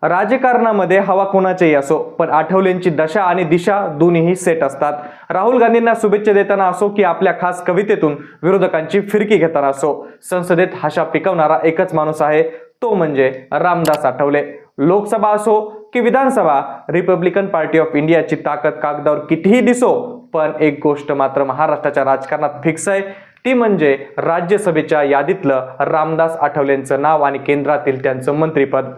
राजकारणामध्ये हवा कोणाचीही असो, पण आठवलेंची दशा आणि दिशा दोन्हीही सेट असतात. राहुल गांधींना शुभेच्छा देताना असो की आपल्या खास कवितेतून विरोधकांची फिरकी घेताना असो, संसदेत हशा पिकवणारा एकच माणूस आहे, तो म्हणजे रामदास आठवले. लोकसभा असो की विधानसभा, रिपब्लिकन पार्टी ऑफ इंडियाची ताकद कागदावर कितीही दिसो, पण एक गोष्ट मात्र महाराष्ट्राच्या राजकारणात फिक्स आहे, ती म्हणजे राज्यसभेच्या यादीतलं रामदास आठवलेंचं नाव आणि केंद्रातील त्यांचं मंत्रिपद.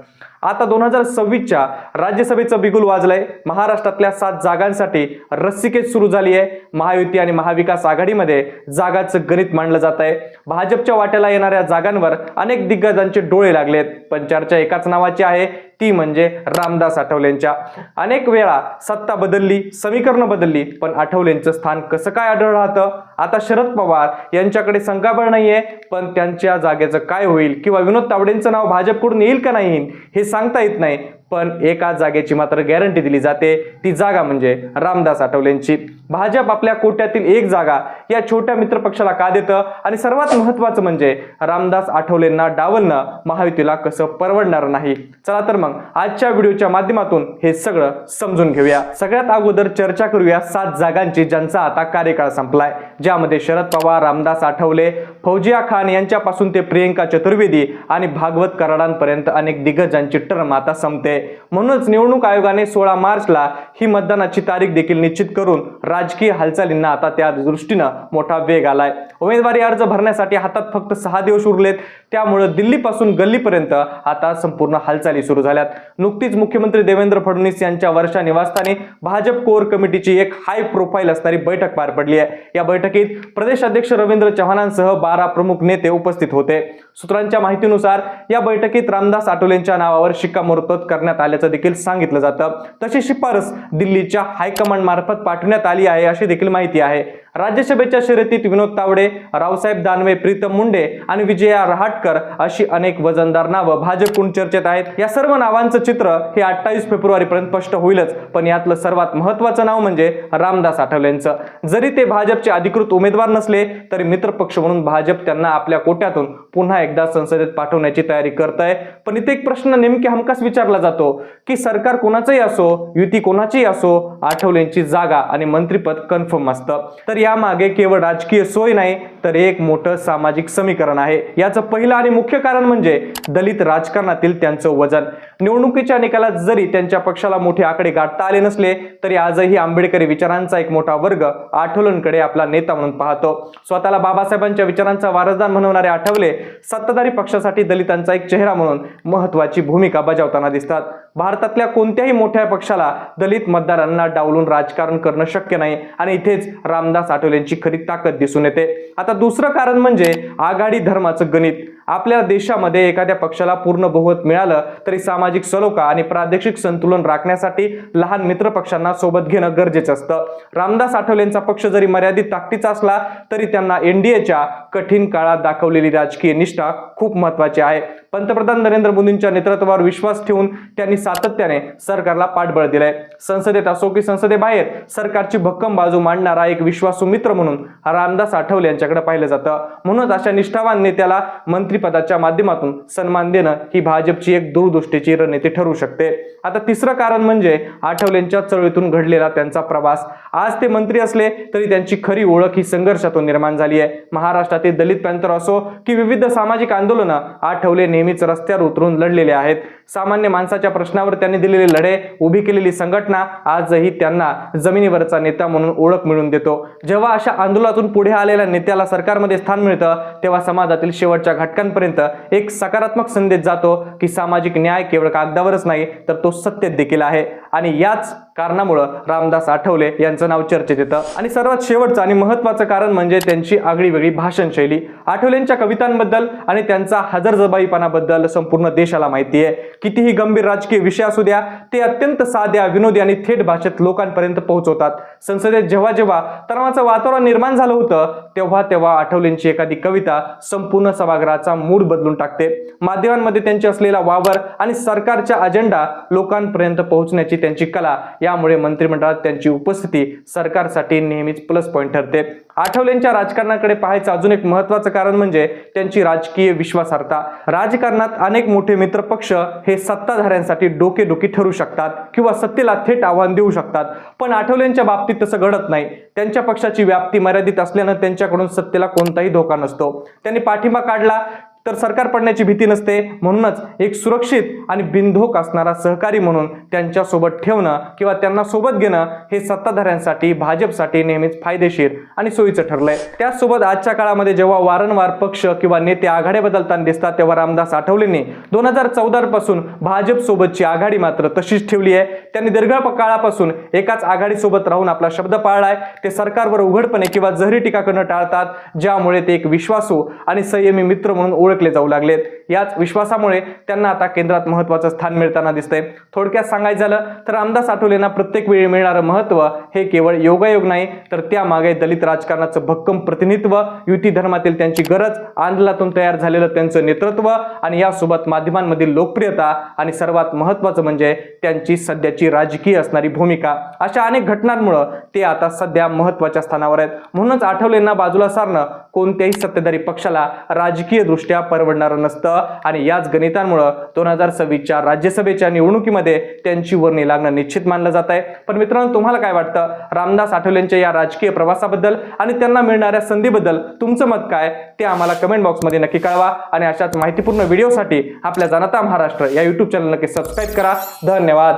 आता 2026च्या राज्यसभेचं बिगुल वाजलंय. महाराष्ट्रातल्या 7 जागांसाठी रस्सीखेच सुरू झाली आहे. महायुती आणि महाविकास आघाडीमध्ये जागांचं गणित मांडलं जात आहे. भाजपच्या वाट्याला येणाऱ्या जागांवर अनेक दिग्गजांचे डोळे लागलेत, पण चर्चा एकाच नावाची आहे, ती म्हणजे रामदास आठवलेंच्या. अनेक वेळा सत्ता बदलली, समीकरणं बदलली, पण आठवलेंचं स्थान कसं काय आढळ राहतं? आता शरद पवार यांच्याकडे संख्याबळ नाहीये, पण त्यांच्या जागेचं काय होईल किंवा विनोद तावडेंचं नाव भाजपकडून येईल का नाही हे सांगता येत नाही. पण एका जागेची मात्र गॅरंटी दिली जाते, ती जागा म्हणजे रामदास आठवलेंची. भाजप आपल्या कोट्यातील एक जागा या छोट्या मित्रपक्षाला का देतं, आणि सर्वात महत्त्वाचं म्हणजे रामदास आठवलेंना डावलणं महायुतीला कसं परवडणार नाही. चला तर मग आजच्या व्हिडिओच्या माध्यमातून हे सगळं समजून घेऊया. सगळ्यात अगोदर चर्चा करूया 7 जागांची, ज्यांचा आता कार्यकाळ संपलाय, ज्यामध्ये शरद पवार, रामदास आठवले, फौजिया खान यांच्यापासून ते प्रियंका चतुर्वेदी आणि भागवत कराडांपर्यंत अनेक दिग्गजांची टर्म आता संपते. म्हणूनच निवडणूक आयोगाने 16 मार्चला ही मतदानाची तारीख देखील निश्चित करून राजकीय हालचालींना आता त्या दृष्टीनं मोठा वेग आलाय. उमेदवारी अर्ज भरण्यासाठी हातात फक्त 6 दिवस उरलेत, त्यामुळे दिल्लीपासून गल्लीपर्यंत आता संपूर्ण हालचाली सुरू झाल्यात. नुकतीच मुख्यमंत्री देवेंद्र फडणवीस यांच्या वर्षा निवासस्थानी भाजप कोर कमिटीची एक हाय प्रोफाईल असणारी बैठक पार पडली आहे. या बैठकीत प्रदेश अध्यक्ष रवींद्र चव्हाणांसह 12 प्रमुख नेते उपस्थित होते. सूत्रांच्या माहितीनुसार या बैठकीत रामदास आठवलेंच्या नावावर शिक्कामोर्तब करण्यात आल्याचं देखील सांगितलं जातं. तशी शिफारस दिल्लीच्या हायकमांड मार्फत पाठवण्यात आली आहे, अशी देखील माहिती आहे. राज्यसभेच्या शर्यतीत विनोद तावडे, रावसाहेब दानवे, प्रीतम मुंडे आणि विजया रहाटकर अशी अनेक वजनदार नावं भाजपकडून चर्चेत आहेत. या सर्व नावांचं चित्र हे 28 फेब्रुवारीपर्यंत स्पष्ट होईलच, पण यातलं सर्वात महत्त्वाचं नाव म्हणजे रामदास आठवलेंचं. जरी ते भाजपचे अधिकृत उमेदवार नसले तरी मित्रपक्ष म्हणून भाजप त्यांना आपल्या कोट्यातून पुन्हा एकदा संसदेत पाठवण्याची तयारी करत आहे. पण इथे एक प्रश्न नेमके हमखास विचारला जातो की सरकार कोणाचंही असो, युती कोणाचीही असो, आठवलेंची जागा आणि मंत्रिपद कन्फर्म असतं. तर यामागे केवळ राजकीय सोय नाही, तर एक मोठं सामाजिक समीकरण आहे. याचं पहिलं आणि मुख्य कारण म्हणजे दलित राजकारणातील त्यांचं वजन. निवडणुकीच्या निकालात जरी त्यांच्या पक्षाला मोठे आकडे गाठता आले नसले तरी आजही आंबेडकरी विचारांचा एक मोठा वर्ग आठवलेंकडे आपला नेता म्हणून पाहतो. स्वतःला बाबासाहेबांच्या विचारांचा वारसदार म्हणवणारे आठवले सत्ताधारी पक्षासाठी दलितांचा एक चेहरा म्हणून महत्त्वाची भूमिका बजावताना दिसतात. भारतातल्या कोणत्याही मोठ्या पक्षाला दलित मतदारांना डावलून राजकारण करणं शक्य नाही, आणि इथेच रामदास आठवलेंची खरी ताकद दिसून येते. आता दुसरं कारण म्हणजे आघाडी धर्माचं गणित. आपल्या देशामध्ये एखाद्या पक्षाला पूर्ण बहुमत मिळालं तरी सामाजिक सलोखा आणि प्रादेशिक संतुलन राखण्यासाठी लहान मित्र पक्षांना सोबत घेणं गरजेचं असतं. रामदास आठवलेंचा पक्ष जरी मर्यादित ताकदीचा असला तरी त्यांना एनडीएच्या कठीण काळात दाखवलेली राजकीय निष्ठा खूप महत्त्वाची आहे. पंतप्रधान नरेंद्र मोदींच्या नेतृत्वावर विश्वास ठेवून त्यांनी सातत्याने सरकारला पाठबळ दिलंय. संसदेत असो की संसदेबाहेर सरकारची भक्कम बाजू मांडणारा एक विश्वासू मित्र म्हणून रामदास आठवले यांच्याकडे पाहिलं जातं. म्हणूनच अशा निष्ठावान नेत्याला मंत्रिपदाच्या माध्यमातून सन्मान देणं ही भाजपची एक दूरदृष्टीची रणनीती ठरू शकते. आता तिसरं कारण म्हणजे आठवलेंच्या चळवळीतून घडलेला त्यांचा प्रवास. आज ते मंत्री असले तरी त्यांची खरी ओळख ही संघर्षातून निर्माण झाली आहे. महाराष्ट्रातील दलित पॅंथर असो की विविध सामाजिक आंदोलनं आठवले नेहमीच रस्त्यावर उतरून लढलेले आहेत. सामान्य माणसाच्या प्रश्नावर त्यांनी दिलेले लढे, उभी केलेली संघटना आजही त्यांना जमिनीवरचा नेता म्हणून ओळख मिळवून देतो. जेव्हा अशा आंदोलनातून पुढे आलेल्या नेत्याला सरकारमध्ये स्थान मिळतं तेव्हा समाजातील शेवटच्या घटकांपर्यंत एक सकारात्मक संदेश जातो की सामाजिक न्याय केवळ कागदावरच नाही तर तो सत्तेत देखील आहे. आणि याच कारणामुळे रामदास आठवले यांचं नाव चर्चेत येतं. आणि सर्वात शेवटचं आणि महत्त्वाचं कारण म्हणजे त्यांची आगळीवेगळी भाषण शैली. आठवलेंच्या कवितांबद्दल आणि त्यांचा हजरजबाईपणाबद्दल संपूर्ण देशाला माहिती आहे. कितीही गंभीर राजकीय विषय असू द्या, ते अत्यंत साध्या, विनोदी आणि थेट भाषेत लोकांपर्यंत पोहोचवतात. संसदेत जेव्हा जेव्हा तणावाचं वातावरण निर्माण झालं होतं तेव्हा तेव्हा आठवलेंची एखादी कविता संपूर्ण सभागृहाचा मूड बदलून टाकते. माध्यमांमध्ये त्यांचे असलेला वावर आणि सरकारच्या अजेंडा लोकांपर्यंत पोहोचण्याची त्यांची कला, यामुळे मंत्रिमंडळात त्यांची उपस्थिती सरकारसाठी नेहमीच प्लस पॉइंट ठरते. आठवलेंच्या राजकारणाकडे पाहायचं अजून एक महत्त्वाचं कारण म्हणजे त्यांची राजकीय विश्वासार्हता. राजकारणात अनेक मोठे मित्रपक्ष हे सत्ताधाऱ्यांसाठी डोकेदुखी ठरू शकतात किंवा सत्तेला थेट आव्हान देऊ शकतात, पण आठवलेंच्या बाबतीत तसं घडत नाही. त्यांच्या पक्षाची व्याप्ती मर्यादित असल्यानं त्यांच्याकडून सत्तेला कोणताही धोका नसतो. त्यांनी पाठिंबा काढला तर सरकार पडण्याची भीती नसते. म्हणूनच एक सुरक्षित आणि बिनधोक असणारा सहकारी म्हणून त्यांच्या सोबत ठेवणं किंवा त्यांना सोबत घेणं हे सत्ताधाऱ्यांसाठी, भाजपसाठी नेहमीच फायदेशीर आणि सोयीचं ठरलंय. त्याचसोबत आजच्या काळामध्ये जेव्हा वारंवार पक्ष किंवा नेते आघाड्या बदलताना दिसतात, तेव्हा रामदास आठवलेंनी 2014 पासून भाजप सोबतची आघाडी मात्र तशीच ठेवली आहे. त्यांनी दीर्घ काळापासून एकाच आघाडीसोबत राहून आपला शब्द पाळलाय. ते सरकारवर उघडपणे किंवा जहरी टीका करणं टाळतात, ज्यामुळे ते एक विश्वासू आणि संयमी मित्र म्हणून ओळखले जाऊ लागलेत. याच विश्वासामुळे त्यांना आता केंद्रात महत्त्वाचं स्थान मिळताना दिसतंय. थोडक्यात सांगायचं झालं तर रामदास आठवलेंना प्रत्येक वेळी मिळणारं महत्त्व हे केवळ योगायोग नाही, तर त्यामागे दलित राजकारणाचं भक्कम प्रतिनिधित्व, युती धर्मातील त्यांची गरज, आंदोलनातून तयार झालेलं त्यांचं नेतृत्व आणि यासोबत माध्यमांमधील लोकप्रियता आणि सर्वात महत्त्वाचं म्हणजे त्यांची सध्याची राजकीय असणारी भूमिका, अशा अनेक घटनांमुळे ते आता सध्या महत्त्वाच्या स्थानावर आहेत. म्हणूनच आठवलेंना बाजूला सारणं कोणत्याही सत्ताधारी पक्षाला राजकीय दृष्ट्या परवडणारं नसतं आणि याच गणितांमुळे 2026च्या राज्यसभेच्या निवडणुकीमध्ये त्यांची वर्णी लागणं निश्चित मानलं जात आहे. पण मित्रांनो, तुम्हाला काय वाटतं रामदास आठवलेंच्या या राजकीय प्रवासाबद्दल आणि त्यांना मिळणाऱ्या संधीबद्दल तुमचं मत काय ते आम्हाला कमेंट बॉक्समध्ये नक्की कळवा आणि अशाच माहितीपूर्ण व्हिडिओसाठी आपल्या जनता महाराष्ट्र या YouTube चॅनल नक्की सबस्क्राईब करा. धन्यवाद.